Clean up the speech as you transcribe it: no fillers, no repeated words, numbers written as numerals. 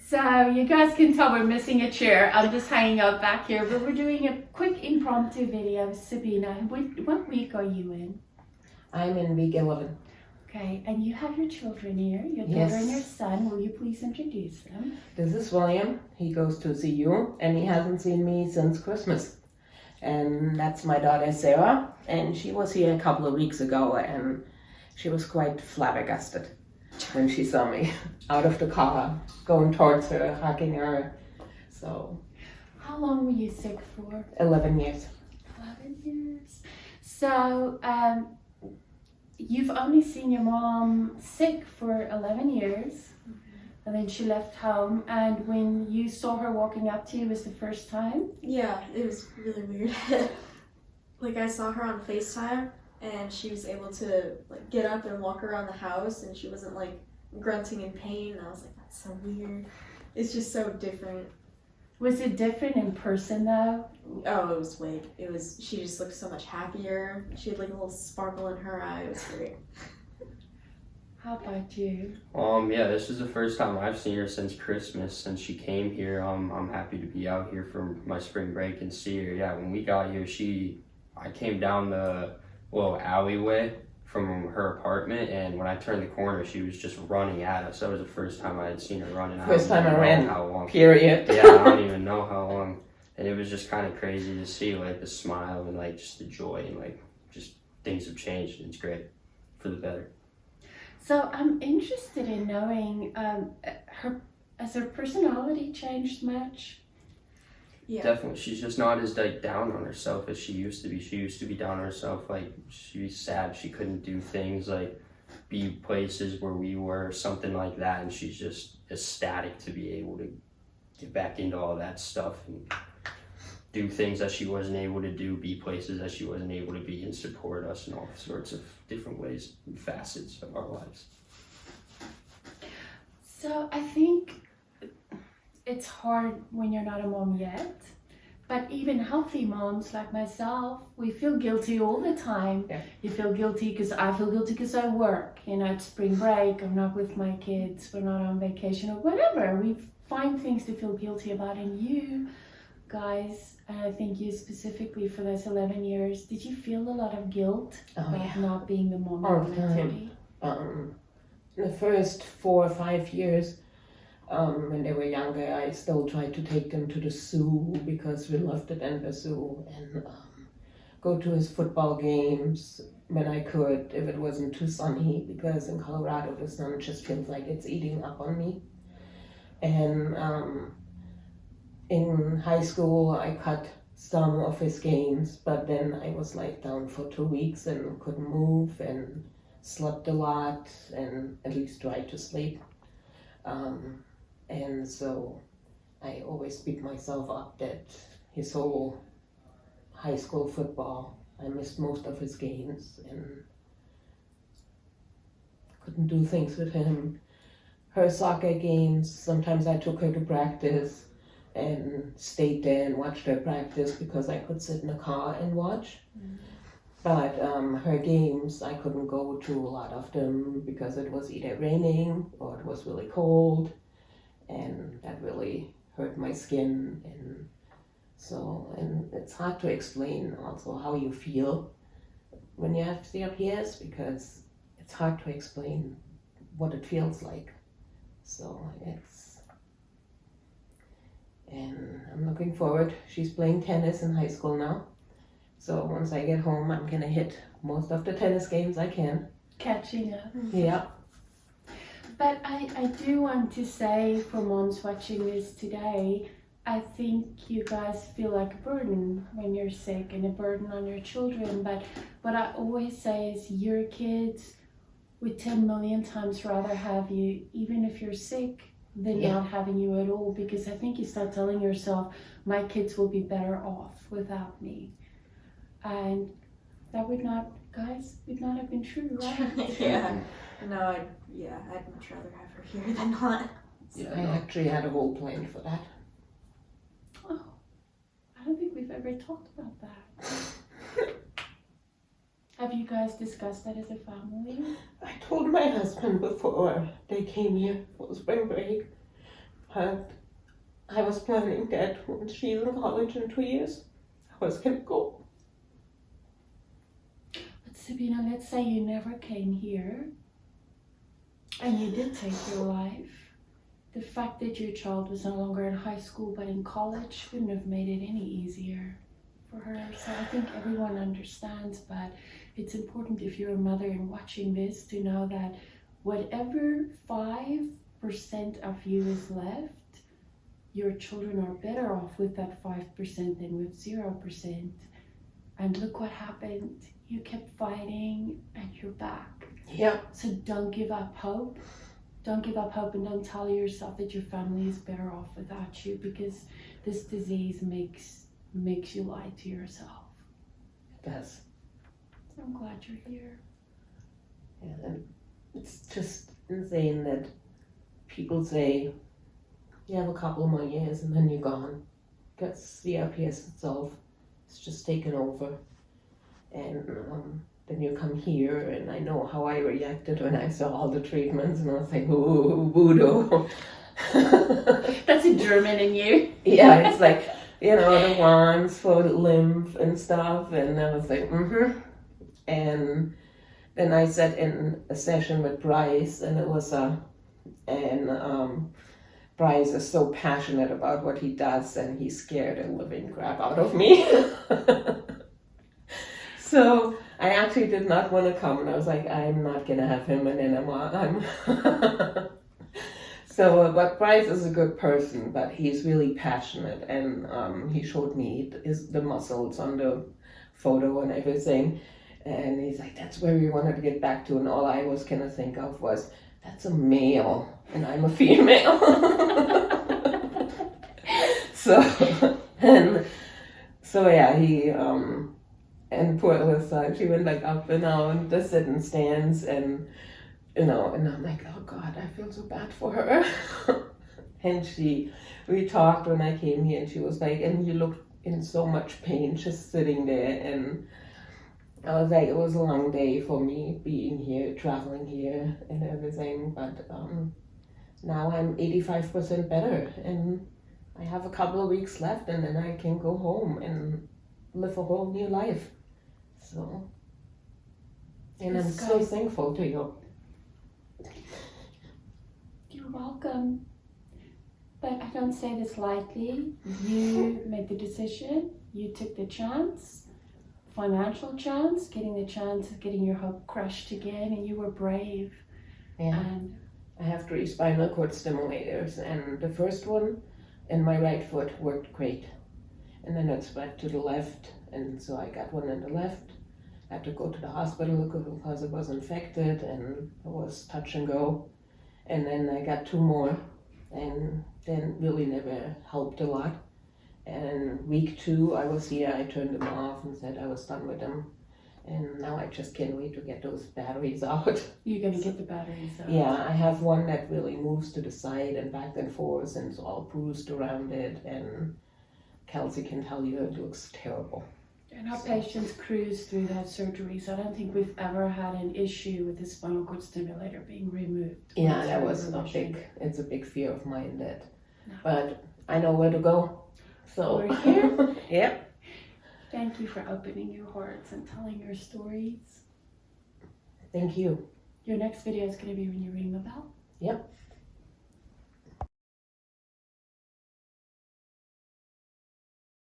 So you guys can tell we're missing a chair. I'm just hanging out back here, but we're doing a quick impromptu video. Sabine, what week are you in? I'm in week 11. Okay, and you have your children here, your daughter and your son. Will you please introduce them? This is William. He goes to CU and he hasn't seen me since Christmas. And that's my daughter Sarah, and she was here a couple of weeks ago and she was quite flabbergasted when she saw me out of the car, going towards her, hugging her. So. How long were you sick for? 11 years. 11 years. So, you've only seen your mom sick for 11 years, and then she left home, and when you saw her walking up to you, it was the first time? Yeah, it was really weird. Like, I saw her on FaceTime, and she was able to like get up and walk around the house, and she wasn't like grunting in pain, and I was like, that's so weird. It's just so different. Was it different in person though? Oh, it was, she just looked so much happier. She had like a little sparkle in her eye. It was great. How about you? Yeah, this is the first time I've seen her since Christmas, since she came here. I'm happy to be out here for my spring break and see her. Yeah, when we got here, I came down the little alleyway from her apartment, and when I turned the corner, she was just running at us. That was the first time I had seen her running. First time I ran, how long. Period. Yeah, I don't even know how long. And it was just kind of crazy to see like the smile and like just the joy and like just things have changed, and it's great for the better. So I'm interested in knowing, has her personality changed much? Yeah. Definitely, she's just not as like down on herself as she used to be. She used to be down on herself, like she'd be sad she couldn't do things like be places where we were, something like that, and she's just ecstatic to be able to get back into all that stuff and do things that she wasn't able to do, be places that she wasn't able to be, and support us in all sorts of different ways and facets of our lives. So I think it's hard when you're not a mom yet, but even healthy moms like myself, we feel guilty all the time. Yeah. You feel guilty because I feel guilty because I work. You know, it's spring break, I'm not with my kids, we're not on vacation or whatever. We find things to feel guilty about. And you guys, and I think you specifically for those 11 years, did you feel a lot of guilt about not being the mom All you the wanted to time. be? The first 4 or 5 years, when they were younger, I still tried to take them to the zoo because we loved the Denver Zoo, and go to his football games when I could, if it wasn't too sunny, because in Colorado the sun just feels like it's eating up on me. And in high school I cut some of his games, but then I was like down for 2 weeks and couldn't move and slept a lot, and at least tried to sleep. And so I always beat myself up that his whole high school football, I missed most of his games and couldn't do things with him. Her soccer games, sometimes I took her to practice and stayed there and watched her practice because I could sit in the car and watch. But her games, I couldn't go to a lot of them because it was either raining or it was really cold, and that really hurt my skin. And so, and it's hard to explain also how you feel when you have CRPS, because it's hard to explain what it feels like. So and I'm looking forward. She's playing tennis in high school now. So once I get home, I'm gonna hit most of the tennis games I can. Catching up. Yeah. But I do want to say, for moms watching this today, I think you guys feel like a burden when you're sick and a burden on your children. But what I always say is your kids would 10 million times rather have you, even if you're sick, than not having you at all. Because I think you start telling yourself, my kids will be better off without me. And that would not have been true, right? Yeah. No, I'd much rather have her here than not. Yeah, I actually had a whole plan for that. Oh, I don't think we've ever talked about that. Have you guys discussed that as a family? I told my husband before they came here for spring break But I was planning that when she's in college in 2 years, I was gonna go. But Sabina, let's say you never came here and you did take your life. The fact that your child was no longer in high school but in college wouldn't have made it any easier for her. So I think everyone understands, but it's important if you're a mother and watching this to know that whatever 5% of you is left, your children are better off with that 5% than with 0%. And look what happened. You kept fighting and you're back. Yeah. So don't give up hope. Don't give up hope, and don't tell yourself that your family is better off without you, because this disease makes you lie to yourself. It does. I'm glad you're here. Yeah, and it's just insane that people say you have a couple more years and then you're gone. Because CRPS itself is just taken over. And then you come here, and I know how I reacted when I saw all the treatments, and I was like, ooh, voodoo. That's a German in you. Yeah, it's like, the wands for lymph and stuff, and I was like, And then I sat in a session with Bryce, and it was Bryce is so passionate about what he does, and he scared the living crap out of me. So I actually did not want to come, and I was like, I'm not going to have him an enema. So, but Bryce is a good person, but he's really passionate, and he showed me the muscles on the photo and everything, and he's like, that's where we wanted to get back to, and all I was going to think of was, that's a male, and I'm a female. So yeah, he, and poor Alyssa, she went like up and down the sit-in stands, and and I'm like, oh God, I feel so bad for her. And we talked when I came here, and she was like, and you looked in so much pain just sitting there, and I was like, it was a long day for me being here, traveling here and everything, but now I'm 85% better, and I have a couple of weeks left, and then I can go home and live a whole new life. So, and I'm so thankful to you. You're welcome. But I don't say this lightly. You made the decision. You took the chance, financial chance, getting the chance of getting your hope crushed again, and you were brave. Yeah. And I have 3 spinal cord stimulators, and the first one in my right foot worked great. And then it spread to the left, and so I got one in the left. I had to go to the hospital because it was infected, and it was touch and go. And then I got 2 more, and then really never helped a lot. And week 2 I was here, I turned them off and said I was done with them. And now I just can't wait to get those batteries out. you're going to get the batteries out. Yeah, I have one that really moves to the side and back and forth, and it's all bruised around it, and Kelsey can tell you it looks terrible. And our patients cruise through that surgery, so I don't think we've ever had an issue with the spinal cord stimulator being removed. Yeah, that was it's a big fear of mine that, No. but I know where to go. So We're here. Yep. Thank you for opening your hearts and telling your stories. Thank you. Your next video is going to be when you ring the bell. Yep.